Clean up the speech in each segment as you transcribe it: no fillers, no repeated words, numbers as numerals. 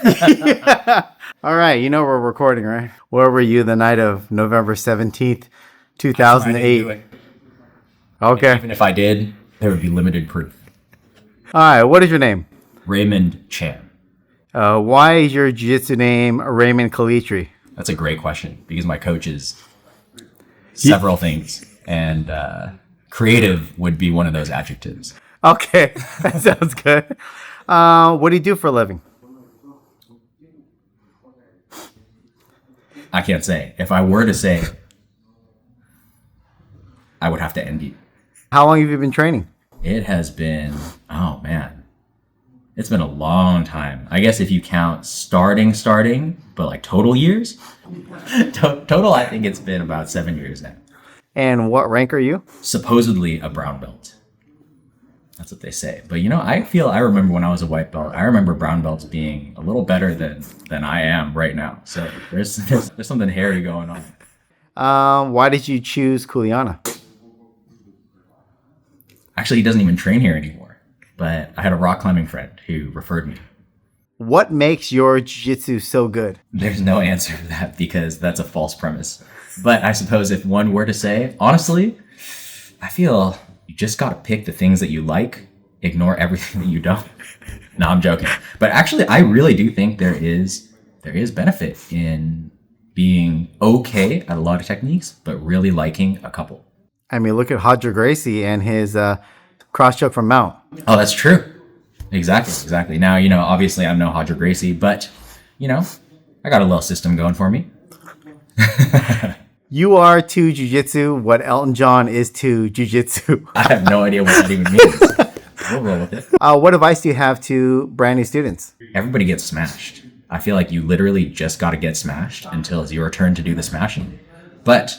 Yeah. All right. You know we're recording, right? Where were you the night of November 17th, That's why I didn't do 2008? it. Okay. Even if I did, there would be limited proof. All right. What is your name? Raymond Chan. Why is your jiu-jitsu name Raymond Calitri? That's a great question because my coach is several things, and creative would be one of those adjectives. Okay. That sounds good. What do you do for a living? I can't say. If I were to say, I would have to end you. How long have you been training? It has been, oh man, it's been a long time. I guess if you count starting, but like total years, total, I think it's been about 7 years now. And what rank are you? Supposedly a brown belt. That's what they say. But I remember when I was a white belt, I remember brown belts being a little better than I am right now. So there's something hairy going on. Why did you choose Kuleana? Actually, he doesn't even train here anymore. But I had a rock climbing friend who referred me. What makes your jiu-jitsu so good? There's no answer to that because that's a false premise. But I suppose if one were to say, honestly, I feel you just got to pick the things that you like, ignore everything that you don't. No, I'm joking. But actually, I really do think there is benefit in being okay at a lot of techniques, but really liking a couple. I mean, look at Hodger Gracie and his cross choke from Mount. Oh, that's true. Exactly. Now, obviously I'm no Hodger Gracie, but, I got a little system going for me. You are to jiu-jitsu what Elton John is to jiu-jitsu. I have no idea what that even means. We'll roll with it. What advice do you have to brand new students? Everybody gets smashed. I feel like you literally just got to get smashed until it's your turn to do the smashing. But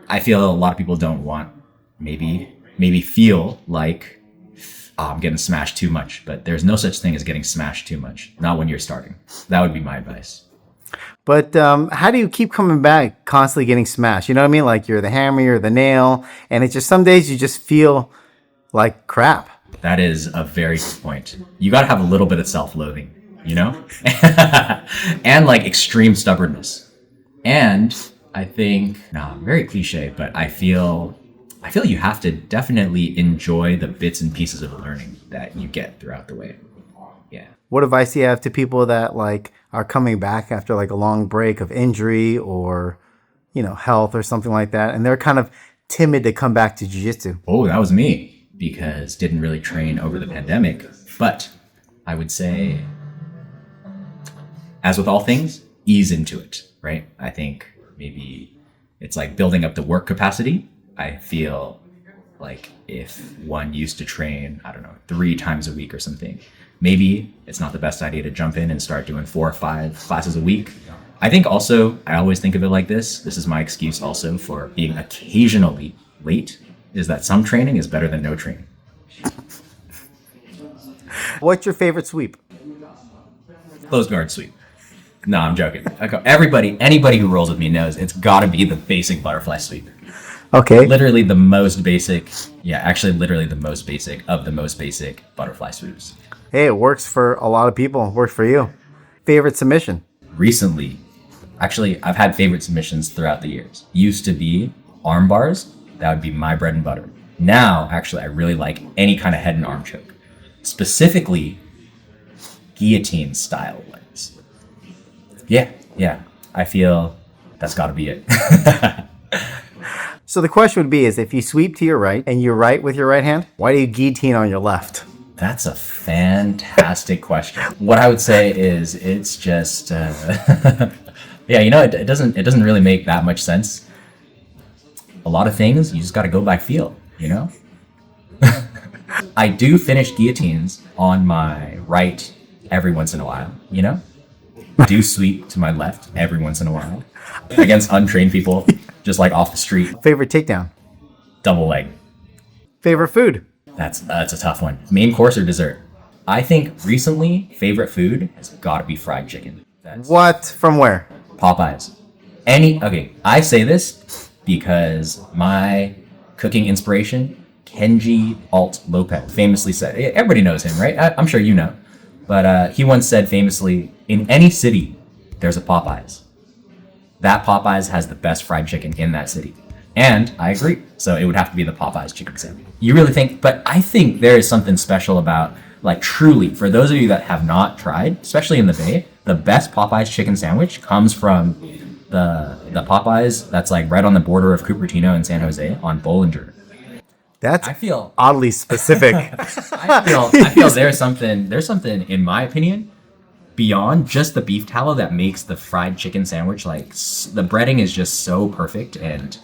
I feel a lot of people don't want, maybe feel like, I'm getting smashed too much. But there's no such thing as getting smashed too much. Not when you're starting. That would be my advice. But how do you keep coming back constantly getting smashed? You know what I mean? Like you're the hammer, you're the nail. And it's just some days you just feel like crap. That is a very good point. You got to have a little bit of self-loathing, and like extreme stubbornness. And I think, very cliche, but I feel you have to definitely enjoy the bits and pieces of learning that you get throughout the way. Yeah. What advice do you have to people that like are coming back after like a long break of injury or, health or something like that, and they're kind of timid to come back to jiu-jitsu? Oh, that was me because didn't really train over the pandemic. But I would say, as with all things, ease into it, right? I think maybe it's like building up the work capacity. I feel like if one used to train, 3 times a week or something, maybe it's not the best idea to jump in and start doing 4 or 5 classes a week. I think also, I always think of it like this. This is my excuse also for being occasionally late, is that some training is better than no training. What's your favorite sweep? Closed guard sweep. No, I'm joking. Anybody who rolls with me knows it's got to be the basic butterfly sweep. Okay. Literally the most basic. Yeah, actually literally the most basic of the most basic butterfly sweeps. Hey, it works for a lot of people. It works for you. Favorite submission? Recently, actually, I've had favorite submissions throughout the years. Used to be arm bars. That would be my bread and butter. Now, actually, I really like any kind of head and arm choke. Specifically, guillotine style ones. Yeah. I feel that's got to be it. So the question would be is if you sweep to your right and you right with your right hand, why do you guillotine on your left? That's a fantastic question. What I would say is it's just, it doesn't really make that much sense. A lot of things, you just got to go by feel, I do finish guillotines on my right every once in a while, Do sweep to my left every once in a while. Against untrained people, just like off the street. Favorite takedown? Double leg. Favorite food? That's a tough one. Main course or dessert? I think recently, favorite food has got to be fried chicken. What? From where? Popeyes. I say this because my cooking inspiration, Kenji Alt Lopez, famously said, everybody knows him, right? I'm sure you know. But he once said famously, in any city, there's a Popeyes. That Popeyes has the best fried chicken in that city. And I agree. So it would have to be the Popeyes chicken sandwich. You really think, but I think there is something special about, like, truly, for those of you that have not tried, especially in the Bay, the best Popeyes chicken sandwich comes from the Popeyes that's like right on the border of Cupertino and San Jose on Bollinger. That's I feel oddly specific. I feel there's something in my opinion beyond just the beef tallow that makes the fried chicken sandwich, like, the breading is just so perfect, and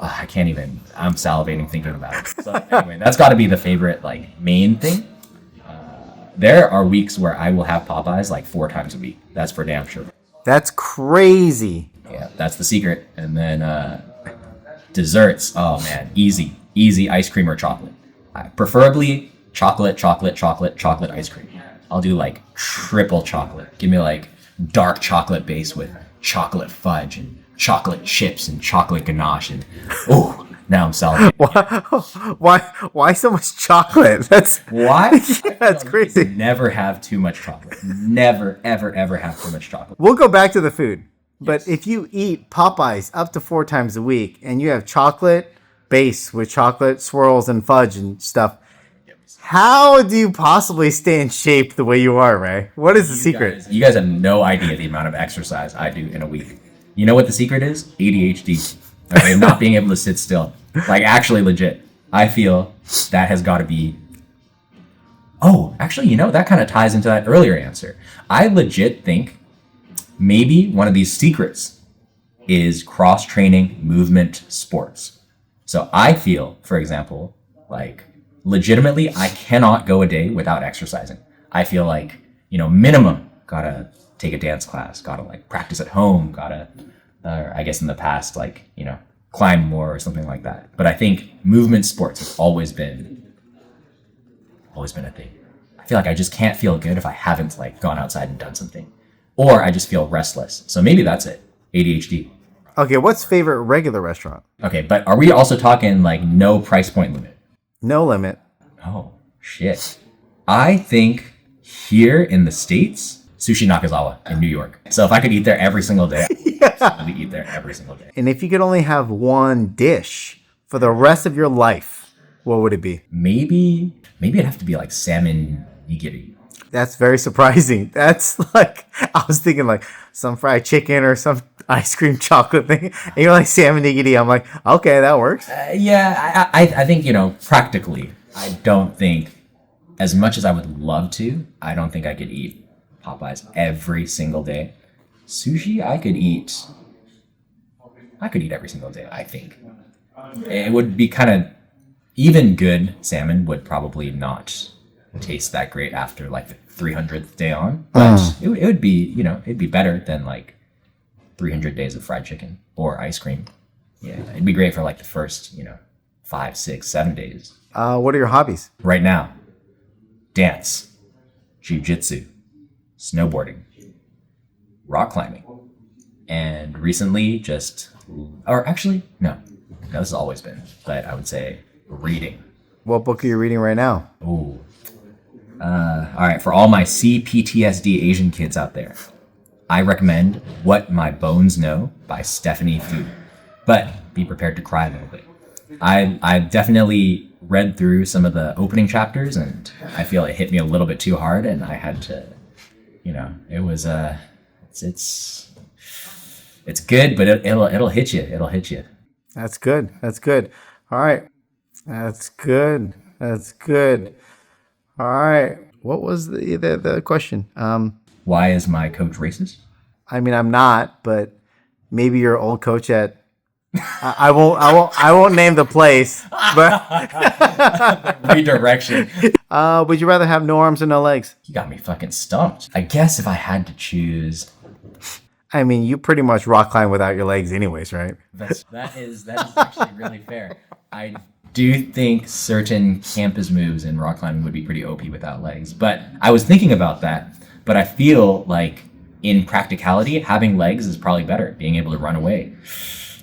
I can't even, I'm salivating thinking about it. So anyway, that's got to be the favorite, like, main thing. There are weeks where I will have Popeyes like 4 times a week. That's for damn sure. That's crazy. Yeah, that's the secret. And then desserts. Oh man, easy ice cream or chocolate. Preferably chocolate ice cream. I'll do like triple chocolate. Give me like dark chocolate base with chocolate fudge and chocolate chips and chocolate ganache, and oh, now I'm salivating. Why so much chocolate? That's why. That's crazy. Never have too much chocolate. Never ever have too much chocolate. We'll go back to the food. But if you eat Popeyes up to 4 times a week and you have chocolate base with chocolate swirls and fudge and stuff, how do you possibly stay in shape the way you are, Ray? What is the secret? You guys have no idea the amount of exercise I do in a week. You know what the secret is? ADHD. Okay, not being able to sit still. Like, actually legit. I feel that has got to be... Oh, actually, you know, that kind of ties into that earlier answer. I legit think maybe one of these secrets is cross-training movement sports. So I feel, for example, like, legitimately, I cannot go a day without exercising. I feel like, you know, minimum, gotta take a dance class, gotta like practice at home, gotta, I guess in the past, like, you know, climb more or something like that. But I think movement sports has always been a thing. I feel like I just can't feel good if I haven't like gone outside and done something, or I just feel restless. So maybe that's it. ADHD. Okay, what's favorite regular restaurant? Okay, but are we also talking like no price point limit? No limit. Oh, shit. I think here in the States, Sushi Nakazawa in New York. So if I could eat there every single day, I would eat there every single day. And if you could only have one dish for the rest of your life, what would it be? Maybe it'd have to be like salmon nigiri. That's very surprising. That's like, I was thinking like some fried chicken or some ice cream chocolate thing. And you're like salmon nigiri. I'm like, okay, that works. I think, you know, practically, I don't think, as much as I would love to, I don't think I could eat Popeyes every single day. Sushi, I could eat every single day, I think. It would be kind of, even good salmon would probably not taste that great after like the 300th day on, but it would be, you know, it'd be better than like 300 days of fried chicken or ice cream. Yeah, it'd be great for like the first, you know, 5, 6, 7 days. What are your hobbies? Right now, dance, Jiu-Jitsu, snowboarding, rock climbing, and recently this has always been, but I would say reading. What book are you reading right now? Ooh. All right, for all my CPTSD Asian kids out there, I recommend What My Bones Know by Stephanie Fu, but be prepared to cry a little bit. I definitely read through some of the opening chapters, and I feel it hit me a little bit too hard, and I had to, you know, it was it's good, but it'll hit you. It'll hit you. That's good. All right. That's good. All right. What was the question? Why is my coach racist? I mean, I'm not, but maybe your old coach at I won't name the place, but Redirection. Would you rather have no arms or no legs? You got me fucking stumped. I guess if I had to choose, I mean, you pretty much rock climb without your legs anyways, right? that is actually really fair. I do think certain campus moves in rock climbing would be pretty OP without legs, but I was thinking about that, but I feel like in practicality, having legs is probably better, being able to run away.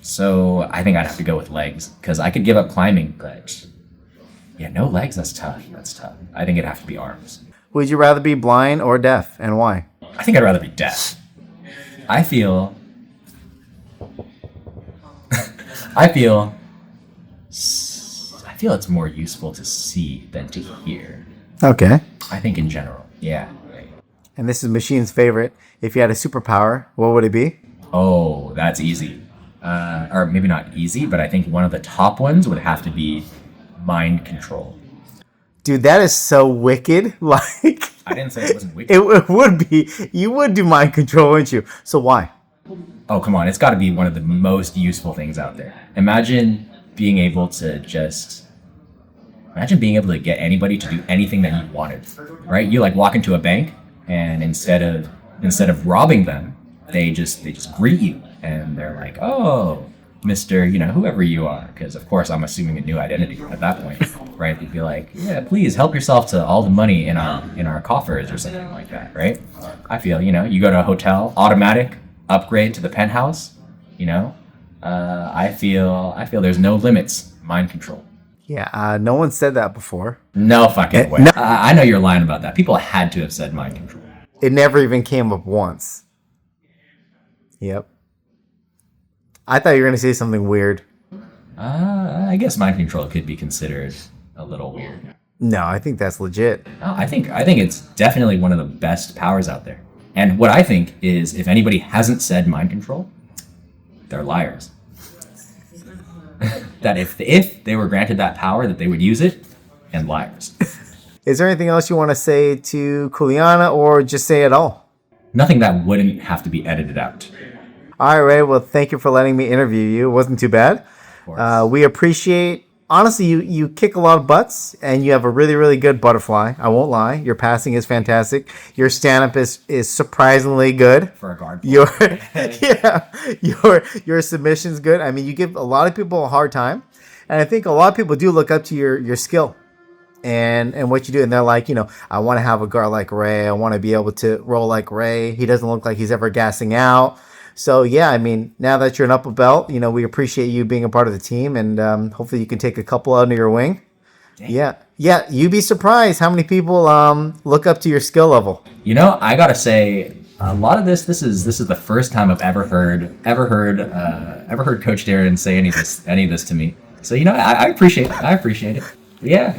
So I think I'd have to go with legs, because I could give up climbing, but yeah, no legs, that's tough. I think it'd have to be arms. Would you rather be blind or deaf, and why? I think I'd rather be deaf. I feel I feel it's more useful to see than to hear. Okay. I think in general. Yeah. And this is Machine's favorite. If you had a superpower, what would it be? Oh, that's easy. Or maybe not easy, but I think one of the top ones would have to be mind control. Dude, that is so wicked. Like, I didn't say it wasn't wicked. it would be. You would do mind control, wouldn't you? So why? Oh, come on. It's got to be one of the most useful things out there. Imagine being able to get anybody to do anything that you wanted, right? You like walk into a bank and instead of robbing them, they just greet you and they're like, "Oh, Mr. Whoever you are," because of course I'm assuming a new identity at that point, right? They'd be like, "Yeah, please help yourself to all the money in our coffers," or something like that, right? I feel you go to a hotel, automatic upgrade to the penthouse. I feel there's no limits. Mind control. Yeah, no one said that before. No fucking way. No. I know you're lying about that. People had to have said mind control. It never even came up once. Yep. I thought you were going to say something weird. I guess mind control could be considered a little weird. No, I think that's legit. No, I think it's definitely one of the best powers out there. And what I think is, if anybody hasn't said mind control, they're liars. That if they were granted that power, that they would use it, and liars. Is there anything else you want to say to Kuleana, or just say it all? Nothing that wouldn't have to be edited out. All right, Ray. Well, thank you for letting me interview you. It wasn't too bad. We appreciate. Honestly, you kick a lot of butts, and you have a really, really good butterfly. I won't lie. Your passing is fantastic. Your stand-up is surprisingly good. For a guard. Your submission's good. I mean, you give a lot of people a hard time, and I think a lot of people do look up to your skill and what you do, and they're like, I want to have a guard like Ray. I want to be able to roll like Ray. He doesn't look like he's ever gassing out. So, yeah, I mean, now that you're an upper belt, we appreciate you being a part of the team, and hopefully you can take a couple under your wing. Dang. Yeah, you'd be surprised how many people look up to your skill level. I gotta say, a lot of this is the first time I've ever heard Coach Darren say any of this to me. So, I appreciate it. I appreciate it. Yeah,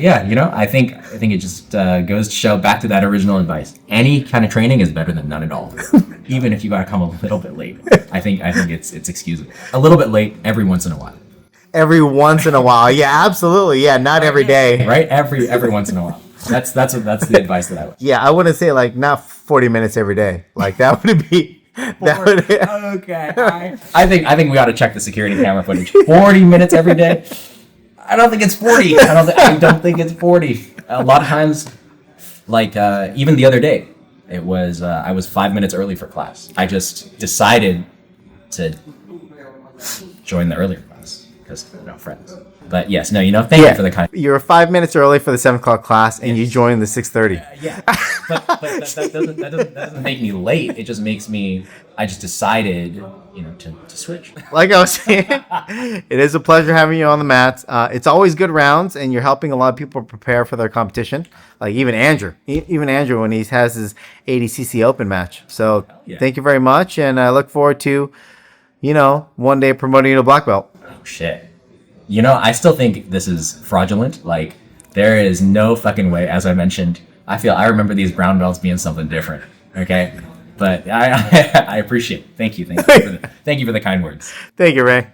I think it just goes to show back to that original advice. Any kind of training is better than none at all. Even if you gotta come a little bit late. I think it's excusable. A little bit late every once in a while. Every once in a while. Yeah, absolutely. Yeah, not every day. Right? Every once in a while. That's the advice that I would. Yeah, I wouldn't say like not 40 minutes every day. Like that would be okay. I think we ought to check the security camera footage. 40 minutes every day. I don't think it's 40. I don't think it's 40. A lot of times, like even the other day, it was I was 5 minutes early for class. I just decided to join the earlier class because friends. But yes, thank you for the kind. You were 5 minutes early for the 7 o'clock class, and you joined the 6:30. Yeah, but that doesn't make me late. It just makes me. I just decided, to switch. Like I was saying, it is a pleasure having you on the mats. It's always good rounds, and you're helping a lot of people prepare for their competition. Like even Andrew when he has his 80cc Open match. So Thank you very much, and I look forward to, one day promoting you to black belt. Oh shit. I still think this is fraudulent. Like, there is no fucking way, as I mentioned. I remember these brown belts being something different. Okay? But I appreciate it. Thank you. Thank you for the kind words. Thank you, Ray.